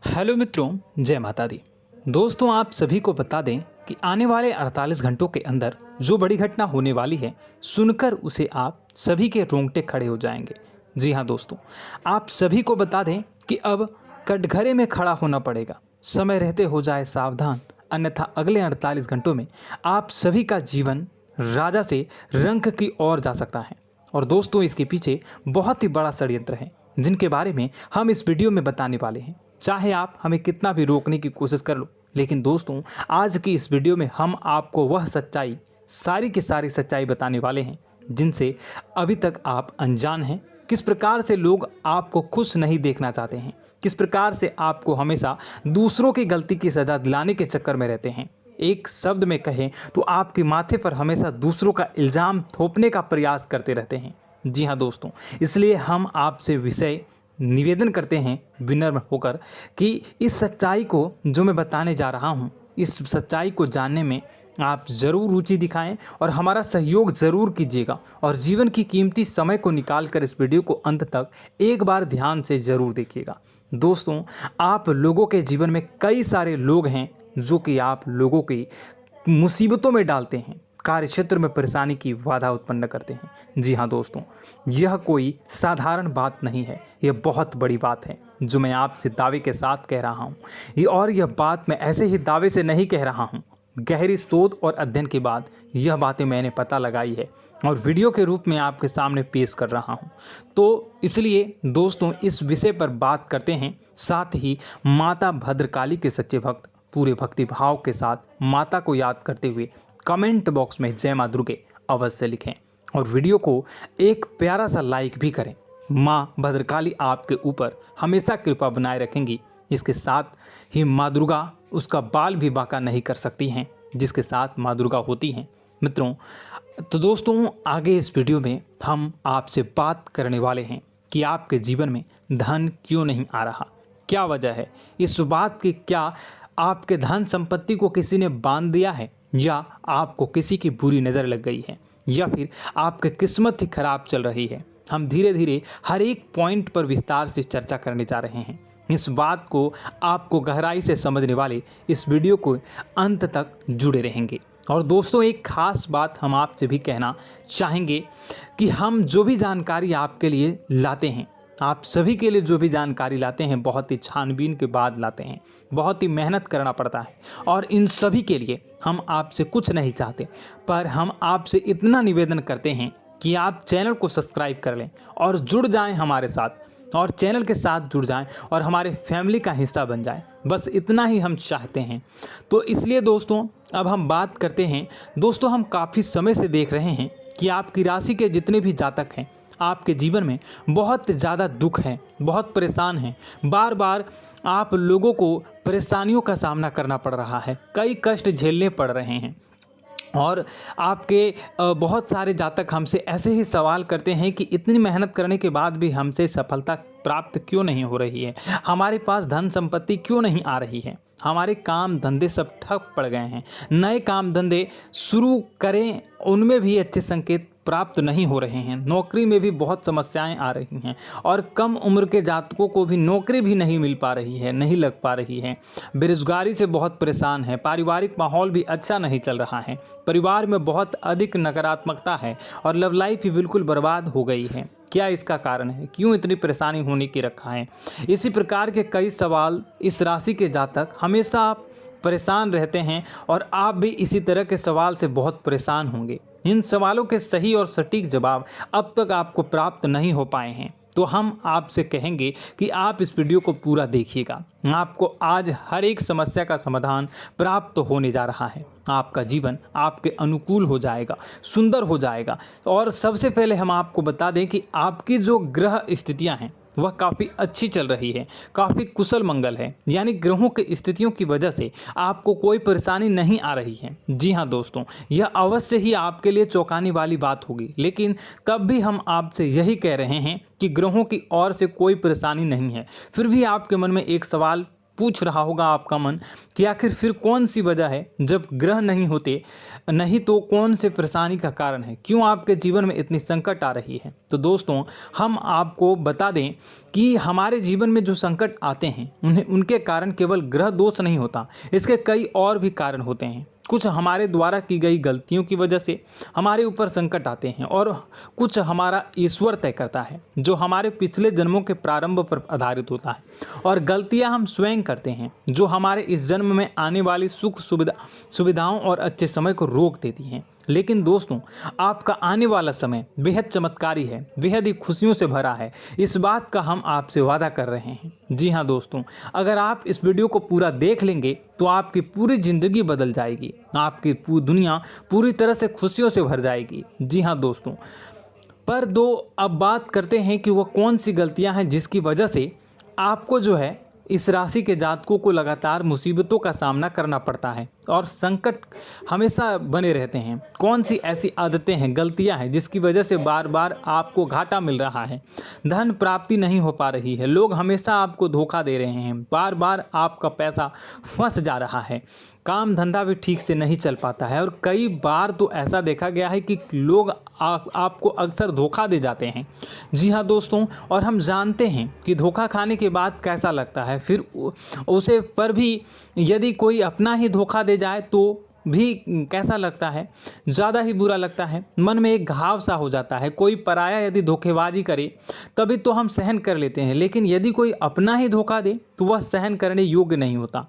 Hello मित्रों, जय माता दी। दोस्तों, आप सभी को बता दें कि आने वाले 48 घंटों के अंदर जो बड़ी घटना होने वाली है, सुनकर उसे आप सभी के रोंगटे खड़े हो जाएंगे। जी हाँ दोस्तों, आप सभी को बता दें कि अब कटघरे में खड़ा होना पड़ेगा। समय रहते हो जाए सावधान, अन्यथा अगले 48 घंटों में आप सभी का जीवन राजा से रंक की ओर जा सकता है। और दोस्तों, इसके पीछे बहुत ही बड़ा षड्यंत्र है, जिनके बारे में हम इस वीडियो में बताने वाले हैं। चाहे आप हमें कितना भी रोकने की कोशिश कर लो, लेकिन दोस्तों, आज की इस वीडियो में हम आपको वह सच्चाई, सारी की सारी सच्चाई बताने वाले हैं जिनसे अभी तक आप अनजान हैं। किस प्रकार से लोग आपको खुश नहीं देखना चाहते हैं, किस प्रकार से आपको हमेशा दूसरों की गलती की सज़ा दिलाने के चक्कर में रहते हैं। एक शब्द में कहें तो आपके माथे पर हमेशा दूसरों का इल्ज़ाम थोपने का प्रयास करते रहते हैं। जी हाँ दोस्तों, इसलिए हम आपसे विषय निवेदन करते हैं विनम्र होकर कि इस सच्चाई को जो मैं बताने जा रहा हूँ, इस सच्चाई को जानने में आप ज़रूर रुचि दिखाएं और हमारा सहयोग ज़रूर कीजिएगा। और जीवन की कीमती समय को निकाल कर इस वीडियो को अंत तक एक बार ध्यान से ज़रूर देखिएगा। दोस्तों, आप लोगों के जीवन में कई सारे लोग हैं जो कि आप लोगों की मुसीबतों में डालते हैं, कार्य क्षेत्र में परेशानी की बाधा उत्पन्न करते हैं। जी हाँ दोस्तों, यह कोई साधारण बात नहीं है, यह बहुत बड़ी बात है जो मैं आपसे दावे के साथ कह रहा हूँ। और यह बात मैं ऐसे ही दावे से नहीं कह रहा हूँ, गहरी शोध और अध्ययन के बाद यह बातें मैंने पता लगाई है और वीडियो के रूप में आपके सामने पेश कर रहा हूँ। तो इसलिए दोस्तों, इस विषय पर बात करते हैं। साथ ही माता भद्रकाली के सच्चे भक्त पूरे भक्ति भाव के साथ माता को याद करते हुए कमेंट बॉक्स में जय मां दुर्गे अवश्य लिखें और वीडियो को एक प्यारा सा लाइक भी करें। माँ भद्रकाली आपके ऊपर हमेशा कृपा बनाए रखेंगी। इसके साथ ही माँ दुर्गा उसका बाल भी बांका नहीं कर सकती हैं, जिसके साथ माँ दुर्गा होती हैं। मित्रों, तो दोस्तों, आगे इस वीडियो में हम आपसे बात करने वाले हैं कि आपके जीवन में धन क्यों नहीं आ रहा, क्या वजह है इस बात की। क्या आपके धन संपत्ति को किसी ने बांध दिया है, या आपको किसी की बुरी नज़र लग गई है, या फिर आपकी किस्मत ही खराब चल रही है। हम धीरे धीरे हर एक पॉइंट पर विस्तार से चर्चा करने जा रहे हैं। इस बात को आपको गहराई से समझने वाले इस वीडियो को अंत तक जुड़े रहेंगे। और दोस्तों, एक खास बात हम आपसे भी कहना चाहेंगे कि हम जो भी जानकारी आपके लिए लाते हैं, आप सभी के लिए जो भी जानकारी लाते हैं, बहुत ही छानबीन के बाद लाते हैं, बहुत ही मेहनत करना पड़ता है। और इन सभी के लिए हम आपसे कुछ नहीं चाहते, पर हम आपसे इतना निवेदन करते हैं कि आप चैनल को सब्सक्राइब कर लें और जुड़ जाएं हमारे साथ, और चैनल के साथ जुड़ जाएं और हमारे फैमिली का हिस्सा बन जाएं। बस इतना ही हम चाहते हैं। तो इसलिए दोस्तों, अब हम बात करते हैं। दोस्तों, हम काफ़ी समय से देख रहे हैं कि आपकी राशि के जितने भी जातक हैं, आपके जीवन में बहुत ज़्यादा दुख है, बहुत परेशान हैं। बार बार आप लोगों को परेशानियों का सामना करना पड़ रहा है, कई कष्ट झेलने पड़ रहे हैं। और आपके बहुत सारे जातक हमसे ऐसे ही सवाल करते हैं कि इतनी मेहनत करने के बाद भी हमसे सफलता प्राप्त क्यों नहीं हो रही है, हमारे पास धन संपत्ति क्यों नहीं आ रही है, हमारे काम धंधे सब ठप पड़ गए हैं, नए काम धंधे शुरू करें उनमें भी अच्छे संकेत प्राप्त नहीं हो रहे हैं, नौकरी में भी बहुत समस्याएं आ रही हैं, और कम उम्र के जातकों को भी नौकरी भी नहीं मिल पा रही है, नहीं लग पा रही है, बेरोजगारी से बहुत परेशान है, पारिवारिक माहौल भी अच्छा नहीं चल रहा है, परिवार में बहुत अधिक नकारात्मकता है और लव लाइफ भी बिल्कुल बर्बाद हो गई है। क्या इसका कारण है, क्यों इतनी परेशानी होने की रखा है? इसी प्रकार के कई सवाल इस राशि के जातक हमेशा परेशान रहते हैं, और आप भी इसी तरह के सवाल से बहुत परेशान होंगे। इन सवालों के सही और सटीक जवाब अब तक आपको प्राप्त नहीं हो पाए हैं, तो हम आपसे कहेंगे कि आप इस वीडियो को पूरा देखिएगा। आपको आज हर एक समस्या का समाधान प्राप्त होने जा रहा है। आपका जीवन आपके अनुकूल हो जाएगा, सुंदर हो जाएगा। और सबसे पहले हम आपको बता दें कि आपकी जो ग्रह स्थितियां हैं वह काफ़ी अच्छी चल रही है, काफ़ी कुशल मंगल है, यानी ग्रहों की स्थितियों की वजह से आपको कोई परेशानी नहीं आ रही है। जी हाँ दोस्तों, यह अवश्य ही आपके लिए चौंकाने वाली बात होगी, लेकिन तब भी हम आपसे यही कह रहे हैं कि ग्रहों की ओर से कोई परेशानी नहीं है। फिर भी आपके मन में एक सवाल पूछ रहा होगा आपका मन कि आखिर फिर कौन सी वजह है, जब ग्रह नहीं होते नहीं तो कौन से परेशानी का कारण है, क्यों आपके जीवन में इतनी संकट आ रही है। तो दोस्तों हम आपको बता दें कि हमारे जीवन में जो संकट आते हैं उनके कारण केवल ग्रह दोष नहीं होता, इसके कई और भी कारण होते हैं। कुछ हमारे द्वारा की गई गलतियों की वजह से हमारे ऊपर संकट आते हैं और कुछ हमारा ईश्वर तय करता है, जो हमारे पिछले जन्मों के प्रारंभ पर आधारित होता है। और गलतियां हम स्वयं करते हैं, जो हमारे इस जन्म में आने वाली सुख सुविधाओं और अच्छे समय को रोक देती हैं। लेकिन दोस्तों आपका आने वाला समय बेहद चमत्कारी है, बेहद ही खुशियों से भरा है, इस बात का हम आपसे वादा कर रहे हैं। जी हाँ दोस्तों, अगर आप इस वीडियो को पूरा देख लेंगे तो आपकी पूरी ज़िंदगी बदल जाएगी, आपकी पूरी दुनिया पूरी तरह से खुशियों से भर जाएगी। जी हाँ दोस्तों, पर अब बात करते हैं कि वह कौन सी गलतियां हैं जिसकी वजह से आपको जो है इस राशि के जातकों को लगातार मुसीबतों का सामना करना पड़ता है और संकट हमेशा बने रहते हैं। कौन सी ऐसी आदतें हैं, गलतियां हैं जिसकी वजह से बार बार आपको घाटा मिल रहा है, धन प्राप्ति नहीं हो पा रही है, लोग हमेशा आपको धोखा दे रहे हैं, बार बार आपका पैसा फंस जा रहा है, काम धंधा भी ठीक से नहीं चल पाता है और कई बार तो ऐसा देखा गया है कि लोग आपको अक्सर धोखा दे जाते हैं। जी हाँ दोस्तों, और हम जानते हैं कि धोखा खाने के बाद कैसा लगता है, फिर उसे पर भी यदि कोई अपना ही धोखा दे जाए तो भी कैसा लगता है, ज़्यादा ही बुरा लगता है, मन में एक घाव सा हो जाता है। कोई पराया यदि धोखेबाजी करे तभी तो हम सहन कर लेते हैं, लेकिन यदि कोई अपना ही धोखा दे तो वह सहन करने योग्य नहीं होता।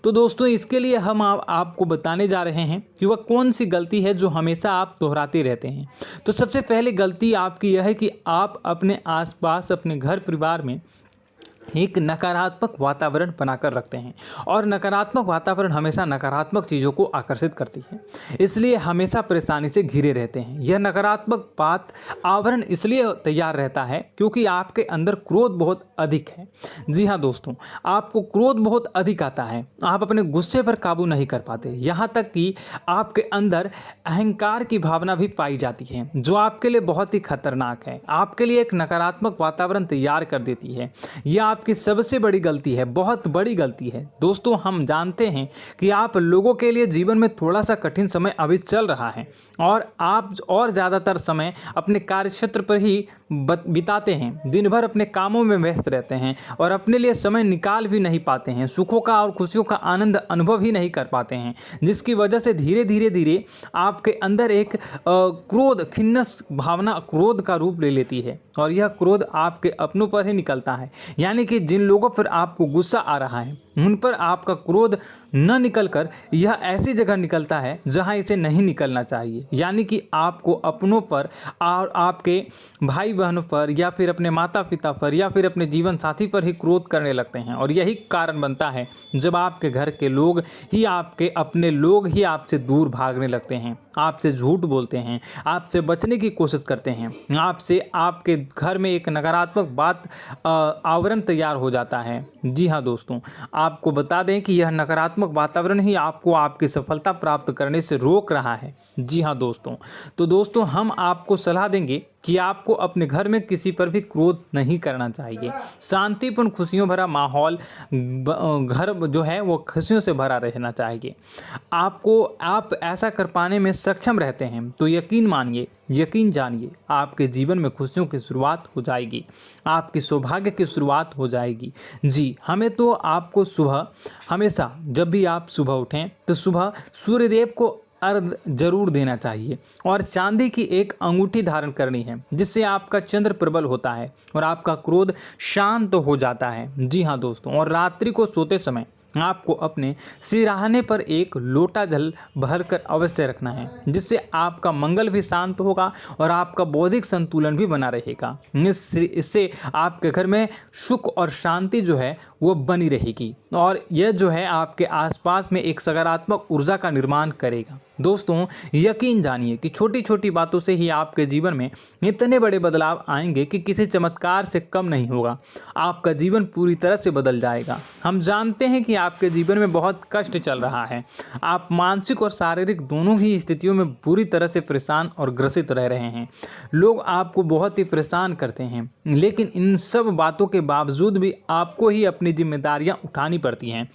तो दोस्तों इसके लिए हम आपको बताने जा रहे हैं कि वह कौन सी गलती है जो हमेशा आप दोहराते रहते हैं। तो सबसे पहले गलती आपकी यह है कि आप अपने आसपास, अपने घर परिवार में एक नकारात्मक वातावरण बनाकर रखते हैं और नकारात्मक वातावरण हमेशा नकारात्मक चीज़ों को आकर्षित करती है, इसलिए हमेशा परेशानी से घिरे रहते हैं। यह नकारात्मक आवरण इसलिए तैयार रहता है क्योंकि आपके अंदर क्रोध बहुत अधिक है। जी हाँ दोस्तों, आपको क्रोध बहुत अधिक आता है, आप अपने गुस्से पर काबू नहीं कर पाते, यहाँ तक कि आपके अंदर अहंकार की भावना भी पाई जाती है, जो आपके लिए बहुत ही खतरनाक है, आपके लिए एक नकारात्मक वातावरण तैयार कर देती है। यह आपकी सबसे बड़ी गलती है, बहुत बड़ी गलती है। दोस्तों हम जानते हैं कि आप लोगों के लिए जीवन में थोड़ा सा कठिन समय अभी चल रहा है और आप और ज़्यादातर समय अपने कार्यक्षेत्र पर ही बिताते हैं, दिन भर अपने कामों में व्यस्त रहते हैं और अपने लिए समय निकाल भी नहीं पाते हैं, सुखों का और खुशियों का आनंद अनुभव ही नहीं कर पाते हैं, जिसकी वजह से धीरे धीरे आपके अंदर एक क्रोध, खिन्नस भावना क्रोध का रूप ले लेती है और यह क्रोध आपके अपनों पर ही निकलता है। यानी कि जिन लोगों पर आपको गुस्सा आ रहा है उन पर आपका क्रोध न निकलकर यह ऐसी जगह निकलता है जहां इसे नहीं निकलना चाहिए। यानी कि आपको अपनों पर और आपके भाई बहनों पर या फिर अपने माता पिता पर या फिर अपने जीवन साथी पर ही क्रोध करने लगते हैं और यही कारण बनता है जब आपके घर के लोग ही, आपके अपने लोग ही आपसे दूर भागने लगते हैं, आपसे झूठ बोलते हैं, आपसे बचने की कोशिश करते हैं, आपके घर में एक नकारात्मक आवरण तैयार हो जाता है। जी हाँ दोस्तों, आपको बता दें कि यह नकारात्मक वातावरण ही आपको आपकी सफलता प्राप्त करने से रोक रहा है। जी हाँ दोस्तों, तो दोस्तों हम आपको सलाह देंगे कि आपको अपने घर में किसी पर भी क्रोध नहीं करना चाहिए। शांतिपूर्ण खुशियों भरा माहौल, घर जो है वो खुशियों से भरा रहना चाहिए। आप ऐसा कर पाने में सक्षम रहते हैं तो यकीन मानिए, यकीन जानिए, आपके जीवन में खुशियों की शुरुआत हो जाएगी, आपकी सौभाग्य की शुरुआत हो जाएगी। जी, हमें तो आपको सुबह, हमेशा जब भी आप सुबह उठें तो सुबह सूर्यदेव को अर्घ जरूर देना चाहिए और चांदी की एक अंगूठी धारण करनी है, जिससे आपका चंद्र प्रबल होता है और आपका क्रोध शांत हो जाता है। जी हाँ दोस्तों, और रात्रि को सोते समय आपको अपने सिरहाने पर एक लोटा जल भरकर अवश्य रखना है, जिससे आपका मंगल भी शांत होगा और आपका बौद्धिक संतुलन भी बना रहेगा। इससे आपके घर में सुख और शांति जो है वो बनी रहेगी और यह जो है आपके आसपास में एक सकारात्मक ऊर्जा का निर्माण करेगा। दोस्तों यकीन जानिए कि छोटी छोटी बातों से ही आपके जीवन में इतने बड़े बदलाव आएंगे कि किसी चमत्कार से कम नहीं होगा, आपका जीवन पूरी तरह से बदल जाएगा। हम जानते हैं कि आपके जीवन में बहुत कष्ट चल रहा है। आप मानसिक और शारीरिक दोनों ही स्थितियों में बुरी तरह से परेशान और ग्रसित रह रहे हैं। लोग आपको बहुत ही परेशान करते हैं, लेकिन इन सब बातों के बावजूद भी आपको ही अपनी जिम्मेदारियां उठानी पड़ती हैं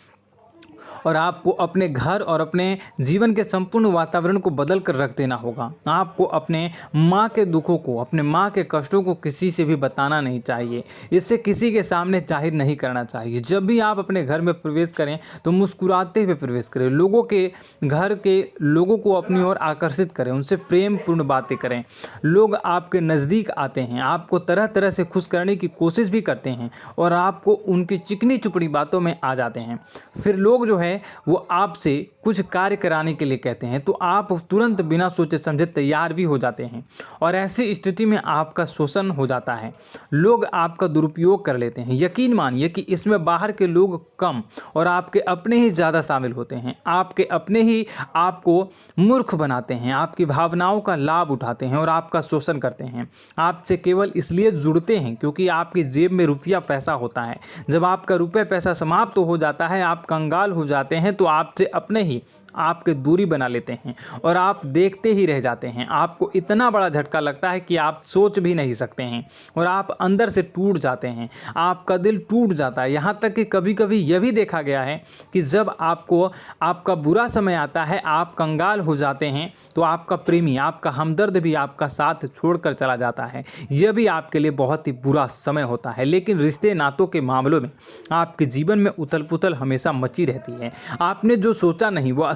और आपको अपने घर और अपने जीवन के संपूर्ण वातावरण को बदल कर रख देना होगा। आपको अपने माँ के दुखों को, अपने माँ के कष्टों को किसी से भी बताना नहीं चाहिए। इससे किसी के सामने जाहिर नहीं करना चाहिए। जब भी आप अपने घर में प्रवेश करें तो मुस्कुराते हुए प्रवेश करें। लोगों के घर के लोगों को अपनी ओर आकर्षित करें, उनसे प्रेमपूर्ण बातें करें। लोग आपके नज़दीक आते हैं, आपको तरह तरह से खुश करने की कोशिश भी करते हैं और आपको उनकी चिकनी चुपड़ी बातों में आ जाते हैं। फिर लोग जो है वो आपसे कुछ कार्य कराने के लिए कहते हैं तो आप तुरंत बिना सोचे समझे तैयार भी हो जाते हैं और ऐसी स्थिति में आपका शोषण हो जाता है। लोग आपका दुरुपयोग कर लेते हैं। यकीन मानिए कि इसमें बाहर के लोग कम और आपके अपने ही ज़्यादा शामिल होते हैं। आपके अपने ही आपको मूर्ख बनाते हैं, आपकी भावनाओं का लाभ उठाते हैं और आपका शोषण करते हैं। आपसे केवल इसलिए जुड़ते हैं क्योंकि आपकी जेब में रुपया पैसा होता है। जब आपका रुपया पैसा समाप्त हो जाता है, आप कंगाल हो जाते हैं तो आपसे अपने ही आपके दूरी बना लेते हैं और आप देखते ही रह जाते हैं। आपको इतना बड़ा झटका लगता है कि आप सोच भी नहीं सकते हैं और आप अंदर से टूट जाते हैं। आपका दिल टूट जाता है। यहाँ तक कि कभी कभी यह भी देखा गया है कि जब आपको आपका बुरा समय आता है, आप कंगाल हो जाते हैं तो आपका प्रेमी, आपका हमदर्द भी आपका साथ छोड़कर चला जाता है। यह भी आपके लिए बहुत ही बुरा समय होता है। लेकिन रिश्ते नातों के मामलों में आपके जीवन में उथल पुथल हमेशा मची रहती है। आपने जो सोचा नहीं वो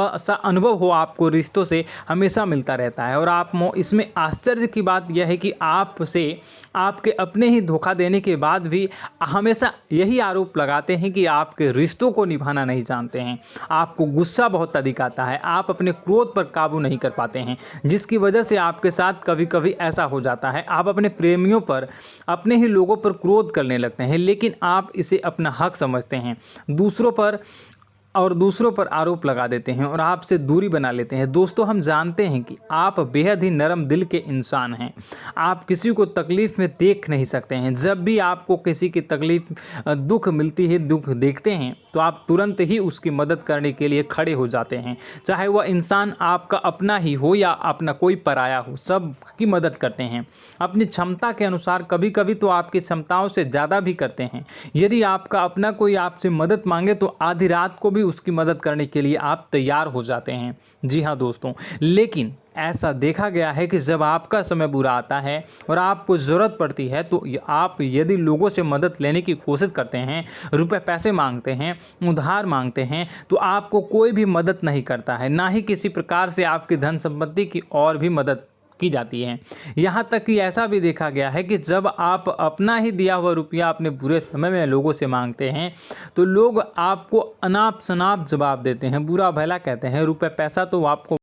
ऐसा अनुभव हो आपको रिश्तों से हमेशा मिलता रहता है। और आप इसमें आश्चर्य की बात यह है कि आपसे आपके अपने ही धोखा देने के बाद भी हमेशा यही आरोप लगाते हैं कि आपके रिश्तों को निभाना नहीं जानते हैं। आपको गुस्सा बहुत अधिक आता है, आप अपने क्रोध पर काबू नहीं कर पाते हैं, जिसकी वजह से आपके साथ कभी कभी ऐसा हो जाता है आप अपने प्रेमियों पर, अपने ही लोगों पर क्रोध करने लगते हैं। लेकिन आप इसे अपना हक समझते हैं, दूसरों पर आरोप लगा देते हैं और आपसे दूरी बना लेते हैं। दोस्तों, हम जानते हैं कि आप बेहद ही नरम दिल के इंसान हैं। आप किसी को तकलीफ़ में देख नहीं सकते हैं। जब भी आपको किसी की तकलीफ़, दुख मिलती है, दुख देखते हैं तो आप तुरंत ही उसकी मदद करने के लिए खड़े हो जाते हैं। चाहे वह इंसान आपका अपना ही हो या अपना कोई पराया हो, सब की मदद करते हैं अपनी क्षमता के अनुसार। कभी कभी तो आपकी क्षमताओं से ज़्यादा भी करते हैं। यदि आपका अपना कोई आपसे मदद मांगे तो आधी रात को भी उसकी मदद करने के लिए आप तैयार हो जाते हैं। जी हाँ दोस्तों, लेकिन ऐसा देखा गया है कि जब आपका समय बुरा आता है और आपको ज़रूरत पड़ती है तो आप यदि लोगों से मदद लेने की कोशिश करते हैं, रुपए पैसे मांगते हैं, उधार मांगते हैं, तो आपको कोई भी मदद नहीं करता है। ना ही किसी प्रकार से आपकी धन संपत्ति की और भी मदद की जाती है। यहाँ तक कि ऐसा भी देखा गया है कि जब आप अपना ही दिया हुआ रुपया अपने बुरे समय में लोगों से मांगते हैं तो लोग आपको अनाप शनाप जवाब देते हैं, बुरा भला कहते हैं। रुपए पैसा तो आपको